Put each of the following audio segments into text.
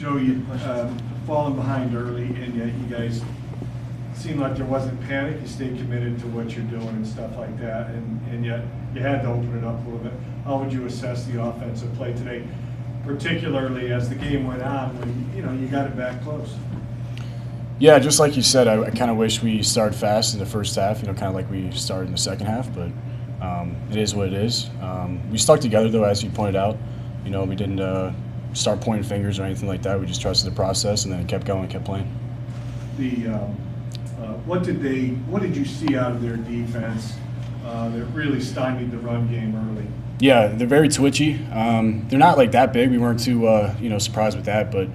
Joe, you fallen behind early, and yet you guys seemed like there wasn't panic. You stayed committed to what you're doing and stuff like that, and yet you had to open it up a little bit. How would you assess the offensive play today, particularly as the game went on when you got it back close? Yeah, just like you said, I kind of wish we started fast in the first half, kind of like we started in the second half, but it is what it is. We stuck together, though, as you pointed out. We didn't start pointing fingers or anything like that. We just trusted the process and then kept going, kept playing. What did you see out of their defense that really stymied the run game early? Yeah, they're very twitchy. They're not like that big. We weren't too surprised with that, but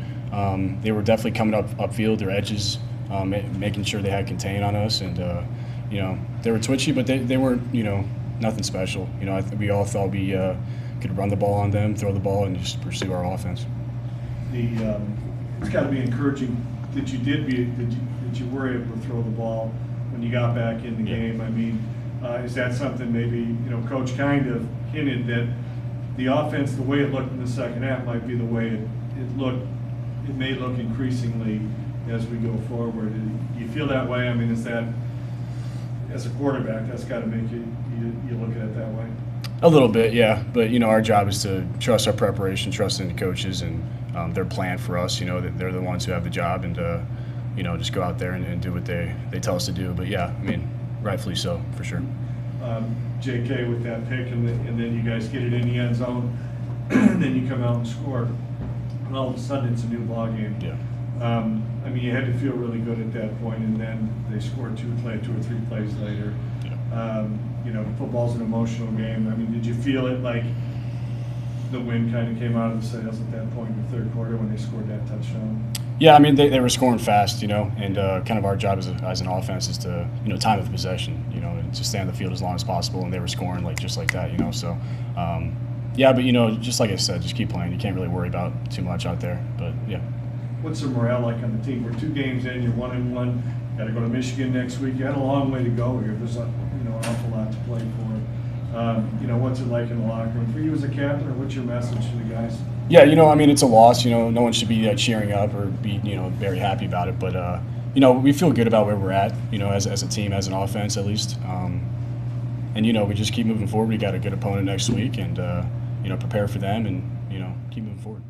they were definitely coming upfield, their edges, making sure they had contain on us, and they were twitchy, but they weren't nothing special. We all thought we could run the ball on them, throw the ball, and just pursue our offense. It's got to be encouraging that you were able to throw the ball when you got back in the game. I mean, is that something maybe Coach kind of hinted that the offense, the way it looked in the second half, might be the way it looked. It may look increasingly as we go forward. Do you feel that way? I mean, is that, as a quarterback, that's got to make you look at it that way? A little bit, yeah. But our job is to trust our preparation, trust in the coaches and their plan for us. That they're the ones who have the job, and just go out there and do what they tell us to do. But yeah, I mean, rightfully so, for sure. JK with that pick, and then you guys get it in the end zone, and then you come out and score. And all of a sudden, it's a new ball game. Yeah. I mean, you had to feel really good at that point, and then they scored two or three plays later. Yeah. Football's an emotional game. I mean, did you feel it like the wind kind of came out of the sails at that point in the third quarter when they scored that touchdown? Yeah, I mean, they were scoring fast, and kind of our job as an offense is to, time of possession, and to stay on the field as long as possible, and they were scoring just like that, so, yeah, but, just like I said, just keep playing. You can't really worry about too much out there, but, yeah. What's the morale like on the team? We're 2 games in, you're 1-1, got to go to Michigan next week. You had a long way to go here. There's an awful lot to play for. What's it like in the locker room for you as a captain, or what's your message to the guys? Yeah, I mean, it's a loss. No one should be cheering up or be very happy about it. But we feel good about where we're at. As a team, as an offense, at least. And we just keep moving forward. We got a good opponent next week, and prepare for them, and keep moving forward.